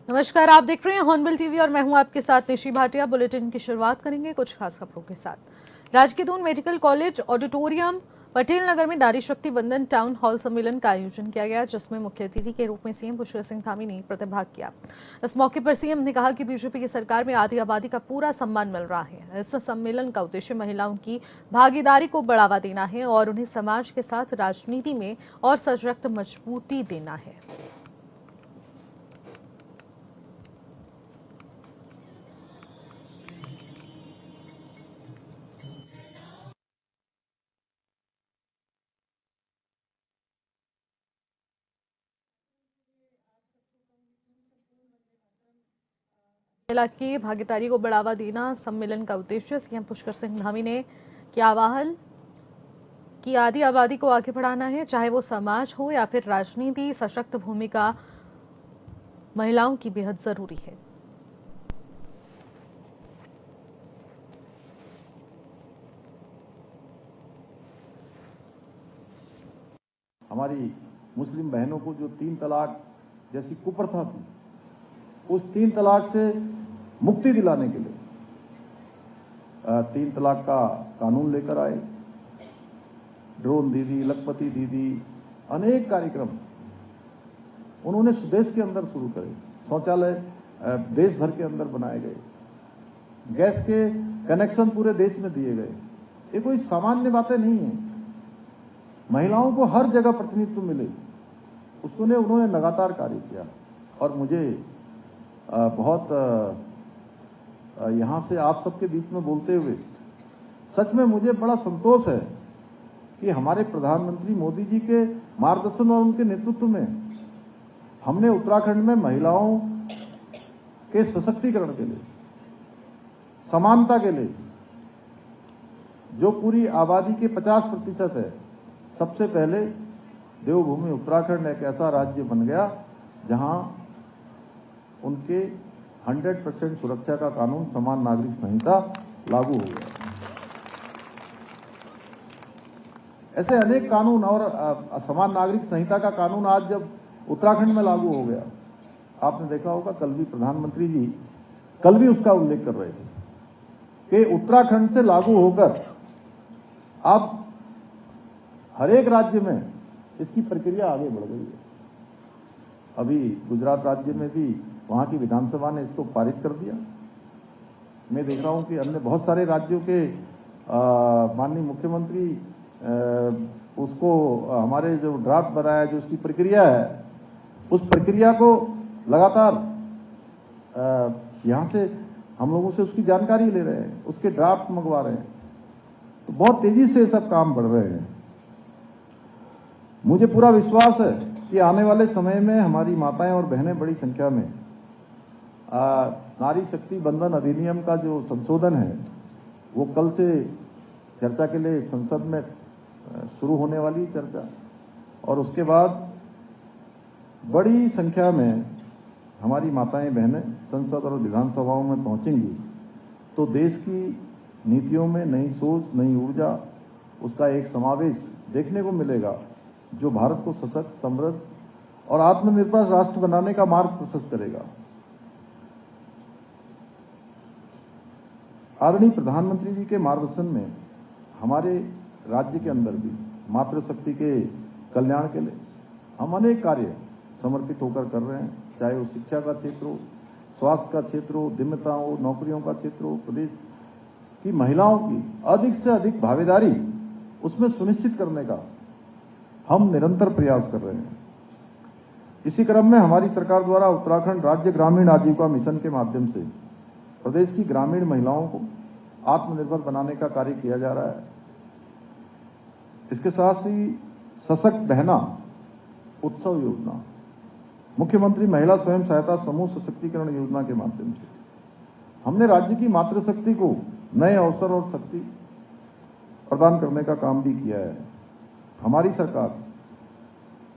नमस्कार, आप देख रहे हैं हॉर्नबिल टीवी और मैं हूं आपके साथ निशी भाटिया। बुलेटिन की शुरुआत करेंगे कुछ खास खबरों के साथ। राजकीय Doon medical college auditorium Patel Nagar में नारी शक्ति बंधन टाउन हॉल सम्मेलन का आयोजन किया गया, जिसमें मुख्य अतिथि के रूप में सीएम पुष्कर सिंह धामी ने प्रतिभाग किया। इस मौके पर सीएम ने कहा कि बीजेपी की सरकार में आधी आबादी का पूरा सम्मान मिल रहा है। इस सम्मेलन का उद्देश्य महिलाओं की भागीदारी को बढ़ावा देना है और उन्हें समाज के साथ राजनीति में और सशक्त मजबूती देना है। महिला की भागीदारी को बढ़ावा देना सम्मेलन का उद्देश्य। सीएम पुष्कर सिंह धामी ने किया आह्वान कि आधी आबादी को आगे बढ़ाना है, चाहे वो समाज हो या फिर राजनीति। सशक्त भूमिका महिलाओं की बेहद जरूरी है। हमारी मुस्लिम बहनों को जो 3 तलाक जैसी कुप्रथा थी, उस 3 तलाक से मुक्ति दिलाने के लिए 3 तलाक का कानून लेकर आए। ड्रोन दीदी, लखपति दीदी, अनेक कार्यक्रम उन्होंने स्वदेश के अंदर शुरू करे। शौचालय देश भर के अंदर बनाए गए, गैस के कनेक्शन पूरे देश में दिए गए। ये कोई सामान्य बातें नहीं है। महिलाओं को हर जगह प्रतिनिधित्व मिले, उसने उन्होंने लगातार कार्य किया। और मुझे बहुत यहां से आप सबके बीच में बोलते हुए सच में मुझे बड़ा संतोष है कि हमारे प्रधानमंत्री मोदी जी के मार्गदर्शन और उनके नेतृत्व में हमने उत्तराखंड में महिलाओं के सशक्तिकरण के लिए, समानता के लिए, जो पूरी आबादी के 50% है, सबसे पहले देवभूमि उत्तराखंड एक ऐसा राज्य बन गया जहां उनके 100% सुरक्षा का कानून समान नागरिक संहिता लागू हो गया। ऐसे अनेक कानून और समान नागरिक संहिता का कानून आज जब उत्तराखंड में लागू हो गया, आपने देखा होगा कल भी प्रधानमंत्री जी कल भी उसका उल्लेख कर रहे थे कि उत्तराखंड से लागू होकर अब हर एक राज्य में इसकी प्रक्रिया आगे बढ़ गई है। अभी गुजरात राज्य में भी वहां की विधानसभा ने इसको पारित कर दिया। मैं देख रहा हूं कि अन्य बहुत सारे राज्यों के माननीय मुख्यमंत्री उसको हमारे जो ड्राफ्ट बनाया, जो उसकी प्रक्रिया है, उस प्रक्रिया को लगातार यहां से हम लोगों से उसकी जानकारी ले रहे हैं, उसके ड्राफ्ट मंगवा रहे हैं। तो बहुत तेजी से सब काम बढ़ रहे हैं। मुझे पूरा विश्वास है कि आने वाले समय में हमारी माताएं और बहनें बड़ी संख्या में नारी शक्ति बंधन अधिनियम का जो संशोधन है वो कल से चर्चा के लिए संसद में शुरू होने वाली चर्चा, और उसके बाद बड़ी संख्या में हमारी माताएं बहनें संसद और विधानसभाओं में पहुंचेंगी। तो देश की नीतियों में नई सोच, नई ऊर्जा, उसका एक समावेश देखने को मिलेगा जो भारत को सशक्त, समृद्ध और आत्मनिर्भर राष्ट्र बनाने का मार्ग प्रशस्त करेगा। आदरणीय प्रधानमंत्री जी के मार्गदर्शन में हमारे राज्य के अंदर भी मातृशक्ति के कल्याण के लिए हम अनेक कार्य समर्पित होकर कर रहे हैं, चाहे वो शिक्षा का क्षेत्र हो, स्वास्थ्य का क्षेत्र हो, उद्यमिता हो, नौकरियों का क्षेत्र हो। प्रदेश की महिलाओं की अधिक से अधिक भागीदारी उसमें सुनिश्चित करने का हम निरंतर प्रयास कर रहे हैं। इसी क्रम में हमारी सरकार द्वारा उत्तराखंड राज्य ग्रामीण आजीविका मिशन के माध्यम से प्रदेश की ग्रामीण महिलाओं को आत्मनिर्भर बनाने का कार्य किया जा रहा है। इसके साथ ही सशक्त बहना उत्सव योजना, मुख्यमंत्री महिला स्वयं सहायता समूह सशक्तिकरण योजना के माध्यम से हमने राज्य की मातृशक्ति को नए अवसर और शक्ति प्रदान करने का काम भी किया है। हमारी सरकार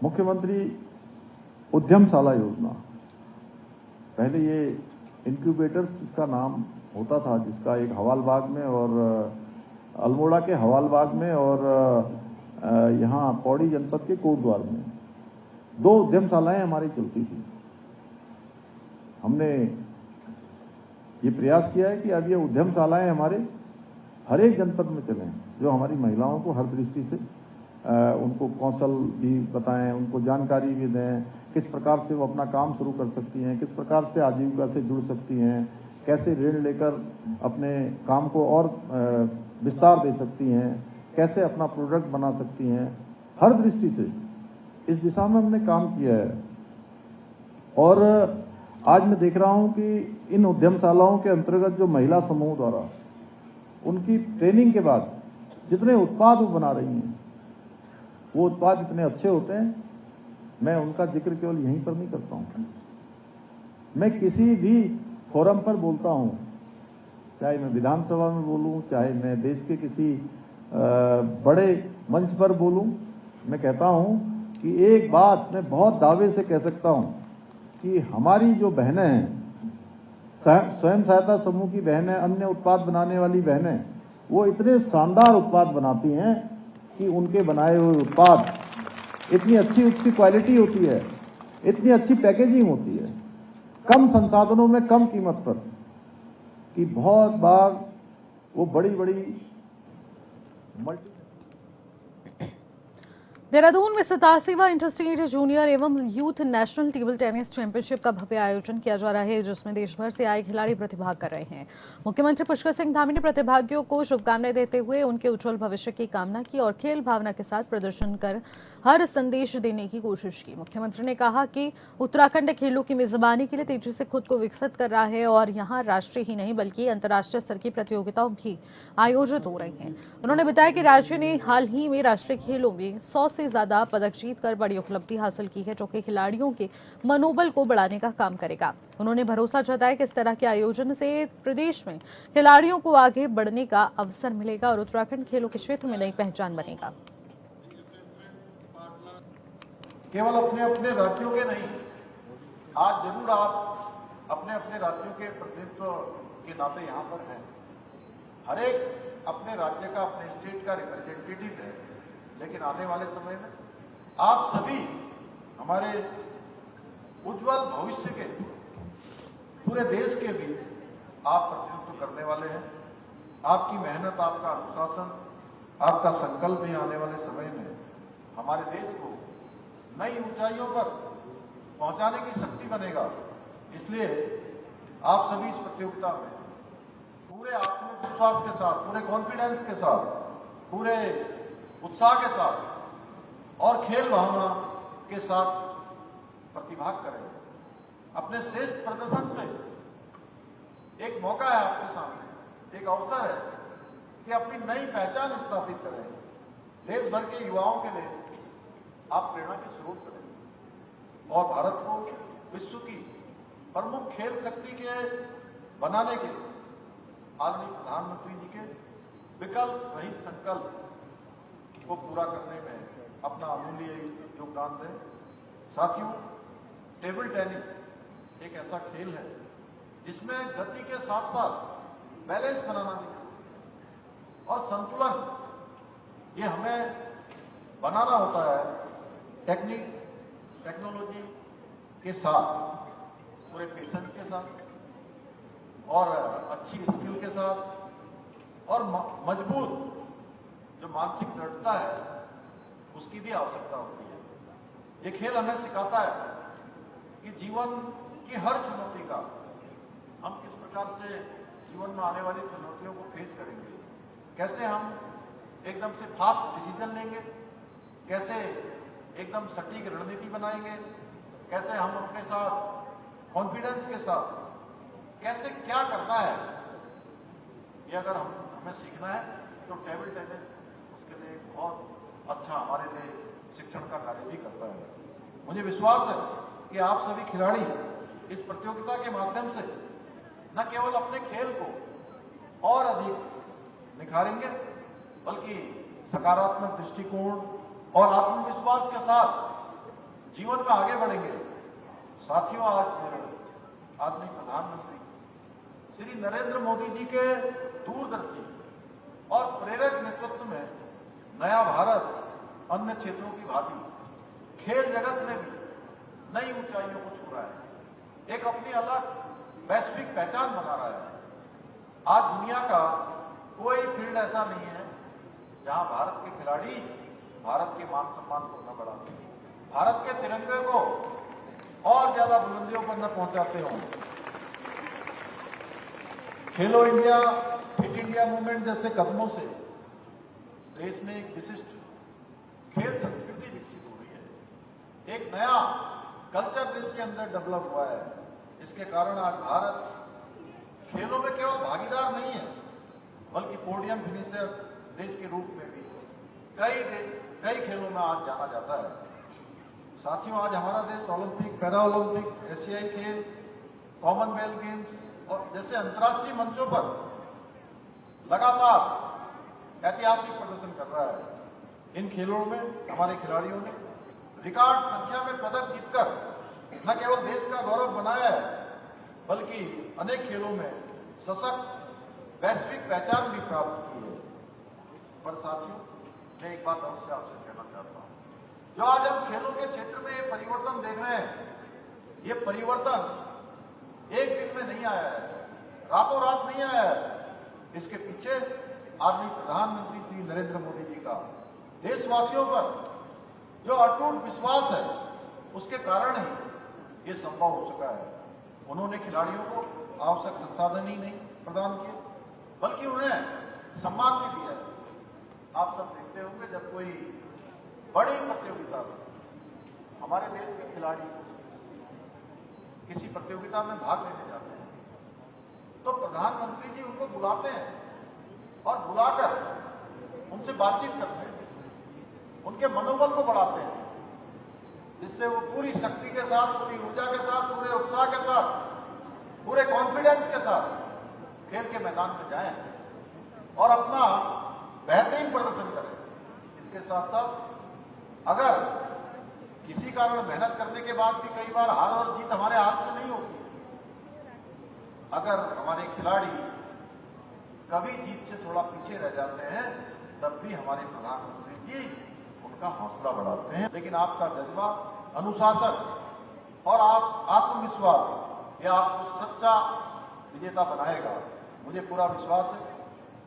मुख्यमंत्री उद्यमशाला योजना, पहले ये इंक्यूबेटर्स इसका नाम होता था, जिसका एक हवालबाग में और अल्मोड़ा के हवालबाग में और यहाँ पौड़ी जनपद के कोटद्वार में 2 उद्यमशालाएं हमारी चलती थी। हमने ये प्रयास किया है कि अब ये उद्यमशालाएं हमारे हर एक जनपद में चलें, जो हमारी महिलाओं को हर दृष्टि से उनको कौशल भी बताएं, उनको जानकारी भी दें, किस प्रकार से वो अपना काम शुरू कर सकती हैं, किस प्रकार से आजीविका से जुड़ सकती हैं, कैसे ऋण लेकर अपने काम को और विस्तार दे सकती हैं, कैसे अपना प्रोडक्ट बना सकती हैं। हर दृष्टि से इस दिशा में हमने काम किया है। और आज मैं देख रहा हूं कि इन उद्यमशालाओं के अंतर्गत जो महिला समूह द्वारा उनकी ट्रेनिंग के बाद जितने उत्पाद वो बना रही हैं, वो उत्पाद इतने अच्छे होते हैं, मैं उनका जिक्र केवल यहीं पर नहीं करता हूं। मैं किसी भी फोरम पर बोलता हूं, चाहे मैं विधानसभा में बोलूं, चाहे मैं देश के किसी बड़े मंच पर बोलूं, मैं कहता हूं कि एक बात मैं बहुत दावे से कह सकता हूं कि हमारी जो बहनें हैं, स्वयं सहायता समूह की बहनें, अन्य उत्पाद बनाने वाली बहनें, वो इतने शानदार उत्पाद बनाती हैं कि उनके बनाए हुए उत्पाद इतनी अच्छी उसकी क्वालिटी होती है, इतनी अच्छी पैकेजिंग होती है, कम संसाधनों में कम कीमत पर, कि बहुत बार वो बड़ी मल्टी। देहरादून में 87वां इंटरस्टेट जूनियर एवं youth national table tennis championship का भव्य आयोजन किया जा रहा है, जिसमें देश भर से आए खिलाड़ी प्रतिभाग कर रहे हैं। मुख्यमंत्री पुष्कर सिंह धामी ने प्रतिभागियों को शुभकामनाएं देते हुए उनके उज्जवल भविष्य की कामना की और खेल भावना के साथ प्रदर्शन कर हर संदेश देने की कोशिश की। मुख्यमंत्री ने कहा कि उत्तराखंड खेलों की मेजबानी के लिए तेजी से खुद को विकसित कर रहा है और यहाँ राष्ट्रीय ही नहीं बल्कि अंतर्राष्ट्रीय स्तर की प्रतियोगिताओं भी आयोजित हो रही हैं। उन्होंने बताया कि राज्य ने हाल ही में राष्ट्रीय खेलों में 100 से ज्यादा पदक जीतकर बड़ी उपलब्धि हासिल की है, जो कि खिलाड़ियों के मनोबल को बढ़ाने का काम करेगा। उन्होंने भरोसा जताया कि इस तरह के आयोजन से प्रदेश में खिलाड़ियों को आगे बढ़ने का अवसर मिलेगा और उत्तराखंड खेलों के क्षेत्र में नई पहचान बनेगा। केवल अपने अपने राज्यों के नहीं, आज जरूर आप अपने अपने राज्यों के प्रतिनिधित्व के नाते यहाँ पर हैं। हर एक अपने राज्य का, अपने स्टेट का रिप्रेजेंटेटिव है, लेकिन आने वाले समय में आप सभी हमारे उज्जवल भविष्य के, पूरे देश के भी आप प्रतिनिधित्व करने वाले हैं। आपकी मेहनत, आपका अनुशासन, आपका संकल्प भी आने वाले समय में हमारे देश को नई ऊंचाइयों पर पहुंचाने की शक्ति बनेगा। इसलिए आप सभी इस प्रतियोगिता में पूरे आत्मविश्वास के साथ, पूरे कॉन्फिडेंस के साथ, पूरे उत्साह के साथ और खेल भावना के साथ प्रतिभाग करें। अपने श्रेष्ठ प्रदर्शन से एक मौका है आपके सामने, एक अवसर है कि अपनी नई पहचान स्थापित करें। देश भर के युवाओं के लिए आप प्रेरणा के स्रोत करें और भारत को विश्व की प्रमुख खेल शक्ति के बनाने के आदरणीय प्रधानमंत्री जी के विकल्प रहित संकल्प को पूरा करने में अपना अमूल्य योगदान दें। साथियों, टेबल टेनिस एक ऐसा खेल है जिसमें गति के साथ साथ बैलेंस बनाना भी है और संतुलन ये हमें बनाना होता है। टेक्नोलॉजी के साथ, पूरे पेशेंस के साथ और अच्छी स्किल के साथ और मजबूत जो मानसिक दृढ़ता है उसकी भी आवश्यकता होती है। ये खेल हमें सिखाता है कि जीवन की हर चुनौती का हम किस प्रकार से जीवन में आने वाली चुनौतियों को फेस करेंगे, कैसे हम एकदम से फास्ट डिसीजन लेंगे, कैसे एकदम सटीक रणनीति बनाएंगे, कैसे हम अपने साथ कॉन्फिडेंस के साथ कैसे क्या करना है, ये अगर हमें सीखना है तो टेबल टेनिस उसके लिए बहुत अच्छा हमारे लिए शिक्षण का कार्य भी करता है। मुझे विश्वास है कि आप सभी खिलाड़ी इस प्रतियोगिता के माध्यम से न केवल अपने खेल को और अधिक निखारेंगे, बल्कि सकारात्मक दृष्टिकोण और आत्मविश्वास के साथ जीवन में आगे बढ़ेंगे। साथियों, आज आदरणीय प्रधानमंत्री श्री नरेंद्र मोदी जी के दूरदर्शी और प्रेरक नेतृत्व में नया भारत अन्य क्षेत्रों की भांति खेल जगत में भी नई ऊंचाइयों को छू रहा है। एक अपनी अलग वैश्विक पहचान बना रहा है। आज दुनिया का कोई फील्ड ऐसा नहीं है जहां भारत के खिलाड़ी भारत के मान सम्मान को न बढ़ाते, भारत के तिरंगे को और ज्यादा बुलंदियों पर न पहुंचाते हों। खेलो इंडिया, फिट इंडिया मूवमेंट जैसे कदमों से देश में एक विशिष्ट खेल संस्कृति विकसित हो रही है। एक नया कल्चर देश के अंदर डेवलप हुआ है। इसके कारण आज भारत खेलों में केवल भागीदार नहीं है, बल्कि पोडियम फिनिशर देश के रूप में भी कई खेलों में आज जाना जाता है। साथियों, आज हमारा देश ओलंपिक, पैरा ओलंपिक, एशियाई खेल, कॉमनवेल्थ गेम्स और जैसे अंतर्राष्ट्रीय मंचों पर लगातार ऐतिहासिक प्रदर्शन कर रहा है। इन खेलों में हमारे खिलाड़ियों ने रिकॉर्ड संख्या में पदक जीतकर न केवल देश का गौरव बनाया है, बल्कि अनेक खेलों में सशक्त वैश्विक पहचान भी प्राप्त की है। पर साथियों, मैं एक बात अवश्य आपसे कहना चाहता हूं, जो आज हम खेलों के क्षेत्र में ये परिवर्तन देख रहे हैं, ये परिवर्तन एक दिन में नहीं आया है, रातों रात नहीं आया है। इसके पीछे आदरणीय प्रधानमंत्री श्री नरेंद्र मोदी जी का देशवासियों पर जो अटूट विश्वास है, उसके कारण ही ये संभव हो सका है। उन्होंने खिलाड़ियों को आवश्यक संसाधन ही नहीं प्रदान किए, बल्कि उन्हें सम्मान भी दिया है। आप सब देखते होंगे, जब कोई बड़ी प्रतियोगिता में हमारे देश के खिलाड़ी किसी प्रतियोगिता में भाग लेने जाते हैं, तो प्रधानमंत्री जी उनको बुलाते हैं और बुलाकर उनसे बातचीत करते हैं, उनके मनोबल को बढ़ाते हैं, जिससे वो पूरी शक्ति के साथ, पूरी ऊर्जा के साथ, पूरे उत्साह के साथ, पूरे कॉन्फिडेंस के साथ खेल के मैदान में जाएं और अपना बेहतरीन प्रदर्शन करें। इसके साथ साथ अगर किसी कारण मेहनत करने के बाद भी कई बार हार और जीत हमारे हाथ में नहीं होती, अगर हमारे खिलाड़ी कभी जीत से थोड़ा पीछे रह जाते हैं, तब भी हमारे प्रधानमंत्री जी उनका हौसला बढ़ाते हैं। लेकिन आपका जज्बा, अनुशासन और आत्मविश्वास ये आपको सच्चा विजेता बनाएगा। मुझे पूरा विश्वास है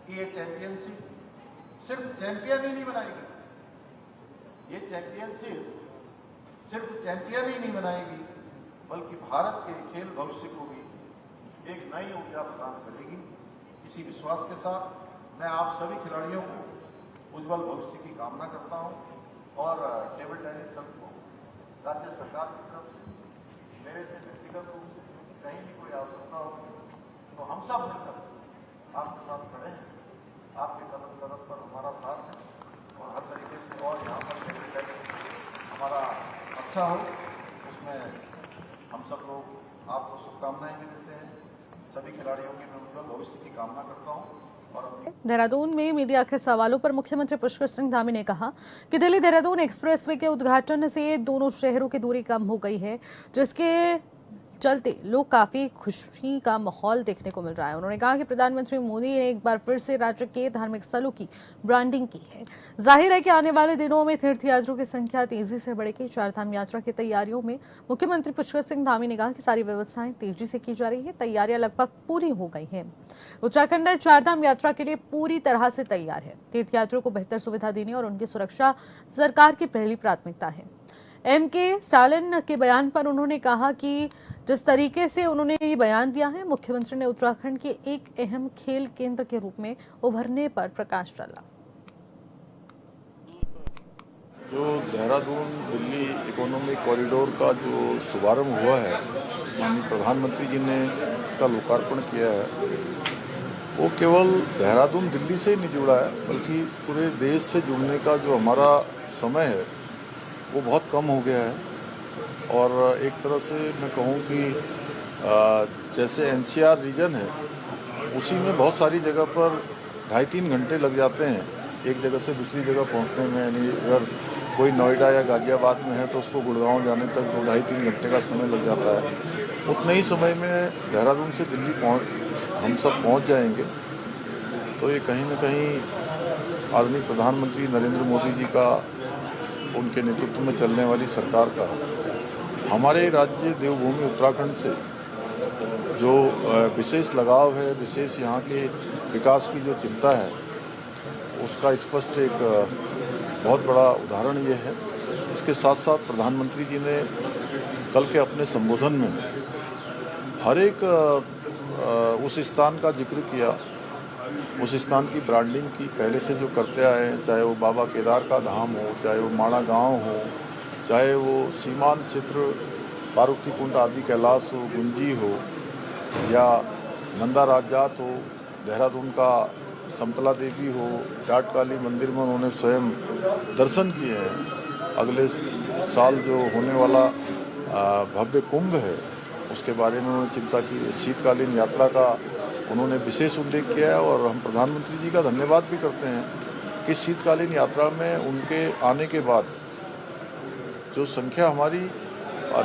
कि ये चैंपियनशिप सिर्फ चैंपियन ही नहीं बनाएगी, ये चैंपियनशिप सिर्फ चैंपियन ही नहीं बनाएगी, बल्कि भारत के खेल भविष्य को भी एक नई ऊर्जा प्रदान करेगी। इसी विश्वास के साथ मैं आप सभी खिलाड़ियों को उज्जवल भविष्य की कामना करता हूं और टेबल टेनिस संघ को राज्य सरकार की तरफ से, मेरे से व्यक्तिगत रूप से कहीं भी कोई आवश्यकता होगी तो हम सब मिलकर आपके साथ खड़े हैं। आपके कदम कदम पर हमारा साथ है और हर तरीके से और यहाँ पर टेबल टेनिस हमारा अच्छा हो, उसमें हम सब लोग आपको शुभकामनाएं भी देते हैं। सभी खिलाड़ियों की मैं उज्जवल भविष्य की कामना करता हूँ। देहरादून में मीडिया के सवालों पर मुख्यमंत्री पुष्कर सिंह धामी ने कहा कि दिल्ली देहरादून एक्सप्रेसवे के उद्घाटन से दोनों शहरों की दूरी कम हो गई है, जिसके चलते लोग काफी खुशी का माहौल देखने को मिल रहा है। उन्होंने कहा कि प्रधानमंत्री मोदी ने एक बार फिर से राज्य के धार्मिक स्थलों की ब्रांडिंग की है। जाहिर है कि आने वाले दिनों में तीर्थयात्रियों की संख्या तेजी से बढ़ेगी। चारधाम यात्रा की तैयारियों में मुख्यमंत्री पुष्कर सिंह धामी ने कहा कि सारी व्यवस्थाएं तेजी से की जा रही है, तैयारियां लगभग पूरी हो गई हैं। उत्तराखंड चारधाम यात्रा के लिए पूरी तरह से तैयार है। तीर्थयात्रियों को बेहतर सुविधा देने और उनकी सुरक्षा सरकार की पहली प्राथमिकता है। एमके स्टालिन के बयान पर उन्होंने कहा कि जिस तरीके से उन्होंने ये बयान दिया है, मुख्यमंत्री ने उत्तराखंड के एक अहम खेल केंद्र के रूप में उभरने पर प्रकाश डाला। जो देहरादून दिल्ली इकोनॉमिक कॉरिडोर का जो शुभारंभ हुआ है, माननीय प्रधानमंत्री जी ने इसका लोकार्पण किया है, वो केवल देहरादून दिल्ली से ही नहीं जुड़ा है, बल्कि पूरे देश से जुड़ने का जो हमारा समय है वो बहुत कम हो गया है। और एक तरह से मैं कहूँ कि जैसे एनसीआर रीजन है, उसी में बहुत सारी जगह पर 2.5-3 घंटे लग जाते हैं एक जगह से दूसरी जगह पहुँचने में। यानी अगर कोई नोएडा या गाजियाबाद में है तो उसको गुड़गांव जाने तक 2-2.5-3 घंटे का समय लग जाता है। उतने ही समय में देहरादून से दिल्ली हम सब पहुँच जाएंगे। तो ये कहीं न कहीं आदरणीय प्रधानमंत्री नरेंद्र मोदी जी का, उनके नेतृत्व में चलने वाली सरकार का हमारे राज्य देवभूमि उत्तराखंड से जो विशेष लगाव है, विशेष यहाँ के विकास की जो चिंता है, उसका स्पष्ट एक बहुत बड़ा उदाहरण ये है। इसके साथ साथ प्रधानमंत्री जी ने कल के अपने संबोधन में हर एक उस स्थान का जिक्र किया, उस स्थान की ब्रांडिंग की पहले से जो करते आए हैं, चाहे वो बाबा केदार का धाम हो, चाहे वो माणा गांव हो, चाहे वो सीमांत क्षेत्र पार्वती कुंड आदि कैलाश हो, गुंजी हो, या नंदा राजात हो, देहरादून का समतला देवी हो, जाट काली मंदिर में उन्होंने स्वयं दर्शन किए हैं। अगले साल जो होने वाला भव्य कुंभ है, उसके बारे में उन्होंने चिंता की। शीतकालीन यात्रा का उन्होंने विशेष उल्लेख किया है और हम प्रधानमंत्री जी का धन्यवाद भी करते हैं कि शीतकालीन यात्रा में उनके आने के बाद जो संख्या हमारी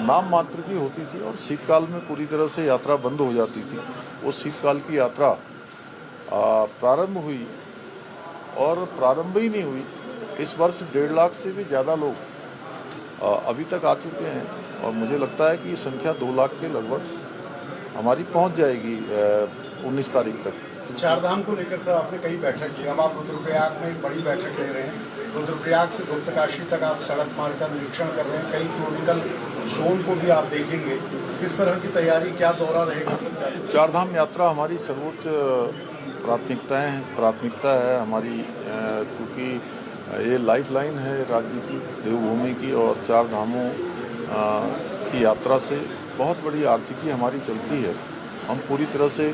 नाम मात्र की होती थी और शीतकाल में पूरी तरह से यात्रा बंद हो जाती थी, उस शीतकाल की यात्रा प्रारंभ हुई और प्रारंभ ही नहीं हुई। इस वर्ष 1.5 लाख से भी ज़्यादा लोग अभी तक आ चुके हैं और मुझे लगता है कि ये संख्या 2 लाख के लगभग हमारी पहुंच जाएगी 19 तारीख तक। चारधाम को लेकर सर आपने कई बैठक ली, अब आप रुद्रप्रयाग में एक बड़ी बैठक ले रहे हैं। रुद्रप्रयाग से गुप्तकाशी तक आप सड़क मार्ग का निरीक्षण कर रहे हैं, कई क्रोनिकल जोन को भी आप देखेंगे। किस तरह की तैयारी, क्या दौरा रहेगा सरकार? चारधाम यात्रा हमारी सर्वोच्च प्राथमिकता है हमारी, क्योंकि ये लाइफलाइन है राज्य की, देवभूमि की, और चार धामों की यात्रा से बहुत बड़ी आर्थिकी हमारी चलती है। हम पूरी तरह से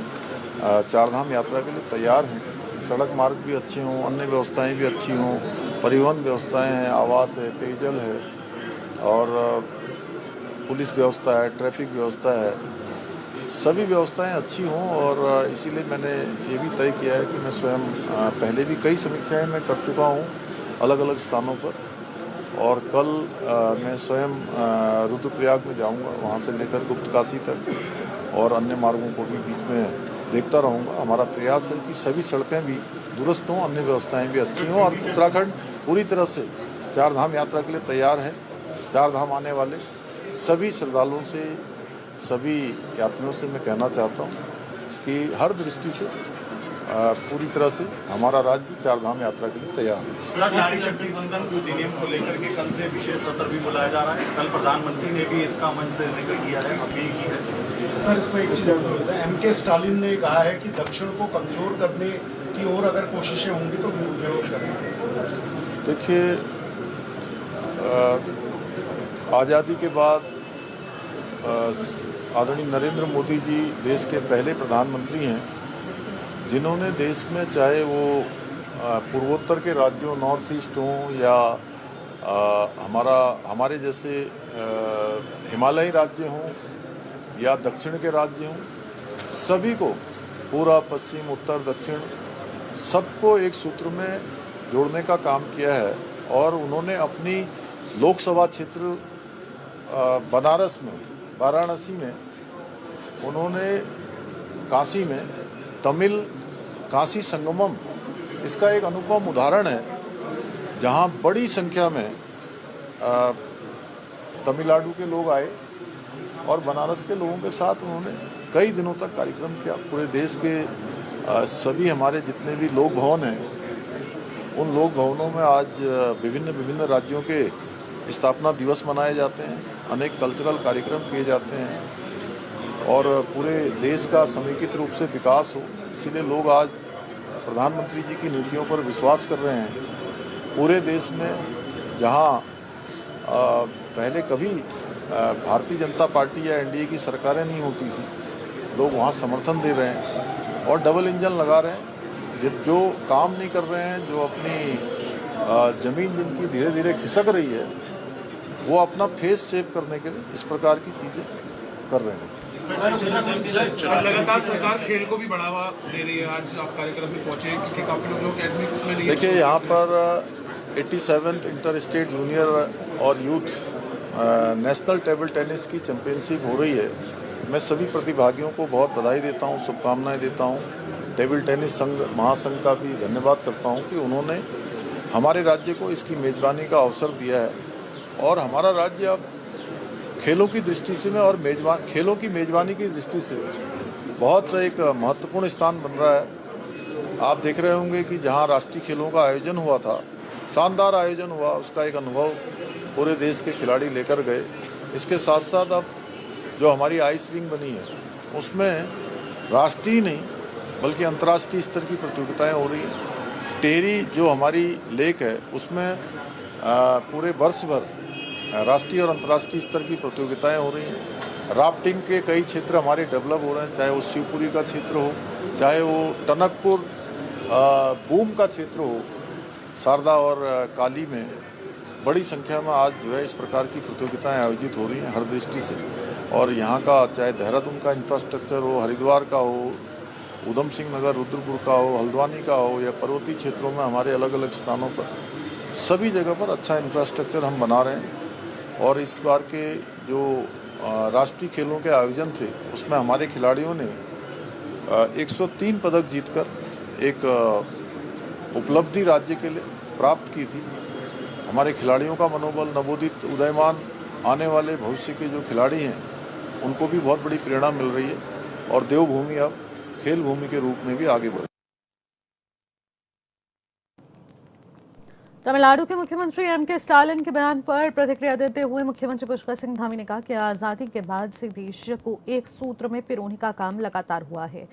चारधाम यात्रा के लिए तैयार हैं। सड़क मार्ग भी अच्छे हों, अन्य व्यवस्थाएं भी अच्छी हों, परिवहन व्यवस्थाएं हैं, आवास है, पेयजल है और पुलिस व्यवस्था है, ट्रैफिक व्यवस्था है, सभी व्यवस्थाएं अच्छी हों। और इसीलिए मैंने ये भी तय किया है कि मैं स्वयं पहले भी कई समीक्षाएं मैं कर चुका हूँ अलग अलग स्थानों पर, और कल मैं स्वयं रुद्रप्रयाग में जाऊँगा, वहाँ से लेकर गुप्तकाशी तक और अन्य मार्गों को भी बीच में देखता रहूँगा। हमारा प्रयास है कि सभी सड़कें भी दुरुस्त हों, अन्य व्यवस्थाएं भी अच्छी हों, और उत्तराखंड पूरी तरह से चार धाम यात्रा के लिए तैयार है। चार धाम आने वाले सभी श्रद्धालुओं से, सभी यात्रियों से मैं कहना चाहता हूँ कि हर दृष्टि से पूरी तरह से हमारा राज्य चार धाम यात्रा के लिए तैयार है। सर, नारी शक्ति बंधन अधिनियम को लेकर के कल से विशेष सत्र भी बुलाया जा रहा है। कल प्रधानमंत्री ने भी इसका मंच से जिक्र किया है, अपील की है। सर, इसमें एक चीज़ और होता है, MK स्टालिन ने कहा है कि दक्षिण को कमजोर करने की ओर अगर कोशिशें होंगी तो विरोध करेंगे। देखिए, आज़ादी के बाद आदरणीय नरेंद्र मोदी जी देश के पहले प्रधानमंत्री हैं जिन्होंने देश में, चाहे वो पूर्वोत्तर के राज्यों, नॉर्थ ईस्ट हों या हमारे जैसे हिमालयी राज्य हों या दक्षिण के राज्य हों, सभी को, पूर्व, पश्चिम, उत्तर, दक्षिण, सबको एक सूत्र में जोड़ने का काम किया है। और उन्होंने अपनी लोकसभा क्षेत्र बनारस में, वाराणसी में, उन्होंने काशी में तमिल काशी संगमम, इसका एक अनुपम उदाहरण है, जहां बड़ी संख्या में तमिलनाडु के लोग आए और बनारस के लोगों के साथ उन्होंने कई दिनों तक कार्यक्रम किया। पूरे देश के सभी हमारे जितने भी लोक भवन हैं, उन लोक भवनों में आज विभिन्न राज्यों के स्थापना दिवस मनाए जाते हैं, अनेक कल्चरल कार्यक्रम किए जाते हैं और पूरे देश का समेकित रूप से विकास हो। इसीलिए लोग आज प्रधानमंत्री जी की नीतियों पर विश्वास कर रहे हैं। पूरे देश में जहां पहले कभी भारतीय जनता पार्टी या NDA की सरकारें नहीं होती थी, लोग वहां समर्थन दे रहे हैं और डबल इंजन लगा रहे हैं। जो काम नहीं कर रहे हैं, जो अपनी ज़मीन जिनकी धीरे धीरे खिसक रही है, वो अपना फेस सेव करने के लिए इस प्रकार की चीज़ें कर रहे हैं। सर, लगातार सरकार खेल को भी बढ़ावा दे रही है। आज आप कार्यक्रम में पहुंचे, इसके काफी लोग जो एकेडमिक्स में नहीं। देखिए, यहाँ पर 87th इंटर स्टेट जूनियर और यूथ नेशनल टेबल टेनिस की चैंपियनशिप हो रही है। मैं सभी प्रतिभागियों को बहुत बधाई देता हूँ, शुभकामनाएं देता हूँ। टेबल टेनिस संघ, महासंघ का भी धन्यवाद करता हूँ कि उन्होंने हमारे राज्य को इसकी मेज़बानी का अवसर दिया है और हमारा राज्य अब खेलों की दृष्टि से में और खेलों की मेजबानी की दृष्टि से बहुत एक महत्वपूर्ण स्थान बन रहा है। आप देख रहे होंगे कि जहां राष्ट्रीय खेलों का आयोजन हुआ था, शानदार आयोजन हुआ, उसका एक अनुभव पूरे देश के खिलाड़ी लेकर गए। इसके साथ साथ अब जो हमारी आइस रिंग बनी है उसमें राष्ट्रीय नहीं बल्कि अंतर्राष्ट्रीय स्तर की प्रतियोगिताएं हो रही हैं। टेहरी जो हमारी लेक है उसमें पूरे वर्ष भर राष्ट्रीय और अंतर्राष्ट्रीय स्तर की प्रतियोगिताएं हो रही हैं। राफ्टिंग के कई क्षेत्र हमारे डेवलप हो रहे हैं, चाहे वो शिवपुरी का क्षेत्र हो, चाहे वो टनकपुर बूम का क्षेत्र हो। शारदा और काली में बड़ी संख्या में आज जो है इस प्रकार की प्रतियोगिताएं आयोजित हो रही हैं हर दृष्टि से। और यहाँ का चाहे देहरादून का इंफ्रास्ट्रक्चर हो, हरिद्वार का हो, उधम सिंह नगर रुद्रपुर का हो, हल्द्वानी का हो या पर्वतीय क्षेत्रों में हमारे अलग अलग स्थानों पर सभी जगह पर अच्छा इंफ्रास्ट्रक्चर हम बना रहे हैं। और इस बार के जो राष्ट्रीय खेलों के आयोजन थे उसमें हमारे खिलाड़ियों ने 103 पदक जीतकर एक उपलब्धि राज्य के लिए प्राप्त की थी। हमारे खिलाड़ियों का मनोबल, नवोदित उदयमान आने वाले भविष्य के जो खिलाड़ी हैं उनको भी बहुत बड़ी प्रेरणा मिल रही है और देवभूमि अब खेल भूमि के रूप में भी आगे बढ़। तमिलनाडु के मुख्यमंत्री एम.के. स्टालिन के बयान पर प्रतिक्रिया देते हुए मुख्यमंत्री पुष्कर सिंह धामी ने कहा कि आजादी के बाद से देश को एक सूत्र में पिरोने का काम लगातार हुआ है।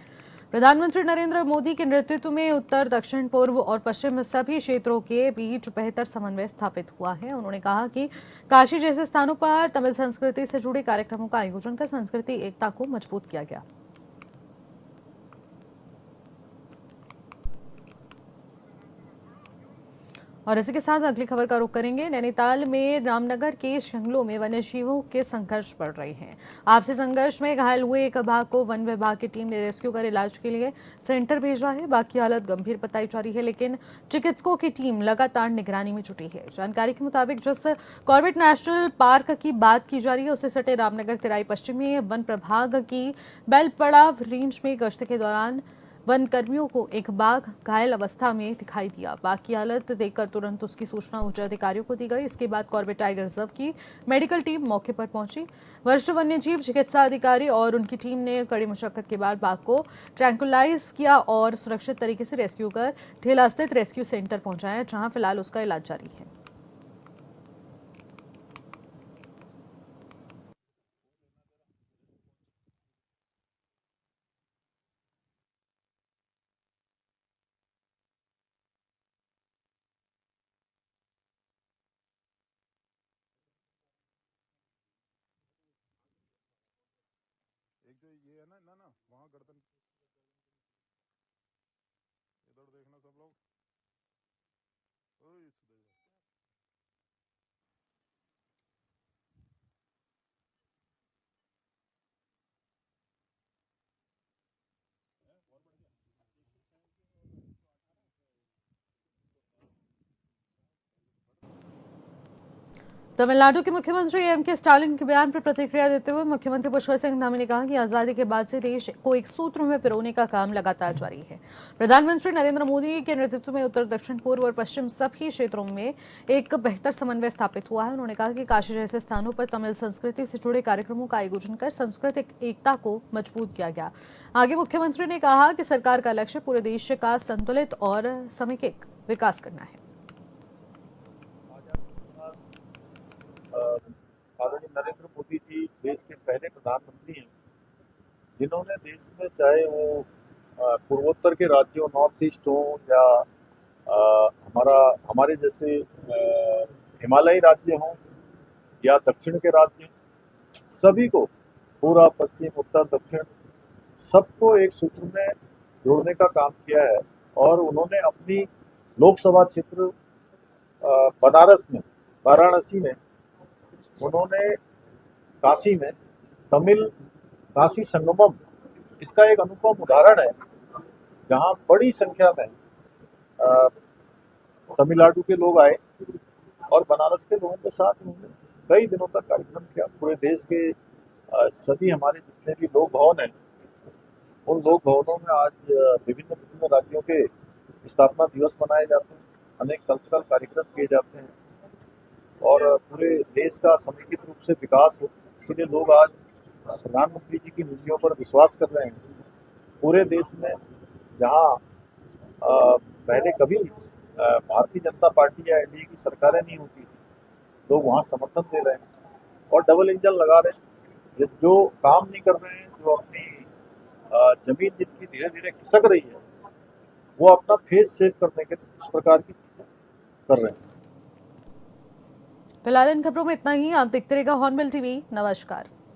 प्रधानमंत्री नरेंद्र मोदी के नेतृत्व में उत्तर, दक्षिण, पूर्व और पश्चिम सभी क्षेत्रों के बीच बेहतर समन्वय स्थापित हुआ है। उन्होंने कहा कि काशी जैसे स्थानों पर तमिल संस्कृति से जुड़े कार्यक्रमों का आयोजन कर संस्कृति एकता को मजबूत किया गया। और इसी के साथ अगली खबर का रुख करेंगे। नैनीताल में रामनगर के जंगलों में वन्यजीवों के संघर्ष बढ़ रहे हैं। आपसी संघर्ष में घायल हुए एक बाघ को वन विभाग की टीम ने रेस्क्यू कर इलाज के लिए सेंटर भेजा है। बाघ की हालत गंभीर बताई जा रही है, लेकिन चिकित्सकों की टीम लगातार निगरानी में जुटी है। जानकारी के मुताबिक जिस कॉर्बेट नेशनल पार्क की बात की जा रही है उससे सटे रामनगर तिराई पश्चिमी वन प्रभाग की बेलपड़ाव रेंज में गश्त के दौरान वन कर्मियों को एक बाघ घायल अवस्था में दिखाई दिया। बाघ की हालत देखकर तुरंत उसकी सूचना उच्च अधिकारियों को दी गई। इसके बाद कॉर्बेट टाइगर रिजर्व की मेडिकल टीम मौके पर पहुंची। वरिष्ठ वन्यजीव चिकित्सा अधिकारी और उनकी टीम ने कड़ी मुशक्कत के बाद बाघ को ट्रैंकुलाइज किया और सुरक्षित तरीके से रेस्क्यू कर ढेला स्थित रेस्क्यू सेंटर पहुंचाया, जहां फिलहाल उसका इलाज जारी है। एक जो ये है ना वहाँ गर्दन इधर देखना सब लोग। तमिलनाडु के मुख्यमंत्री एम.के. स्टालिन के बयान पर प्रतिक्रिया देते हुए मुख्यमंत्री पुष्कर सिंह धामी ने कहा कि आजादी के बाद से देश को एक सूत्र में पिरोने का काम लगातार जारी है। प्रधानमंत्री नरेंद्र मोदी के नेतृत्व में उत्तर, दक्षिण, पूर्व और पश्चिम सभी क्षेत्रों में एक बेहतर समन्वय स्थापित हुआ है। उन्होंने कहा कि काशी जैसे स्थानों पर तमिल संस्कृति से जुड़े कार्यक्रमों का आयोजन कर सांस्कृतिक एकता को मजबूत किया गया। आगे मुख्यमंत्री ने कहा कि सरकार का लक्ष्य पूरे देश का संतुलित और समेकित विकास करना है। आदरणीय नरेंद्र मोदी जी देश के पहले प्रधानमंत्री हैं जिन्होंने देश में, चाहे वो पूर्वोत्तर के राज्यों, नॉर्थ ईस्ट हो या हमारे जैसे हिमालयी राज्य हों या दक्षिण के राज्य हों, सभी को, पूरा पश्चिम, उत्तर, दक्षिण, सबको एक सूत्र में जोड़ने का काम किया है। और उन्होंने अपनी लोकसभा क्षेत्र बनारस में, वाराणसी में, उन्होंने काशी में तमिल काशी संगमम, इसका एक अनुपम उदाहरण है जहां बड़ी संख्या में तमिलनाडु के लोग आए और बनारस के लोगों के साथ उन्होंने कई दिनों तक कार्यक्रम किया। पूरे देश के सभी हमारे जितने भी लोक भवन हैं, उन लोक भवनों में आज विभिन्न राज्यों के स्थापना दिवस मनाए जाते हैं, अनेक कल्चरल कार्यक्रम किए जाते हैं और पूरे देश का समेकित रूप से विकास हो, इसीलिए लोग आज प्रधानमंत्री जी की नीतियों पर विश्वास कर रहे हैं। पूरे देश में जहां पहले कभी भारतीय जनता पार्टी या एनडीए की सरकारें नहीं होती थी, लोग वहां समर्थन दे रहे हैं और डबल इंजन लगा रहे हैं। जो काम नहीं कर रहे हैं, जो अपनी जमीन जिनकी धीरे धीरे खिसक रही है, वो अपना फेस सेव करने के इस प्रकार की चीजें कर रहे हैं। फिलहाल इन खबरों में इतना ही। आप देखते रहेगा हॉर्नबिल टीवी। नमस्कार।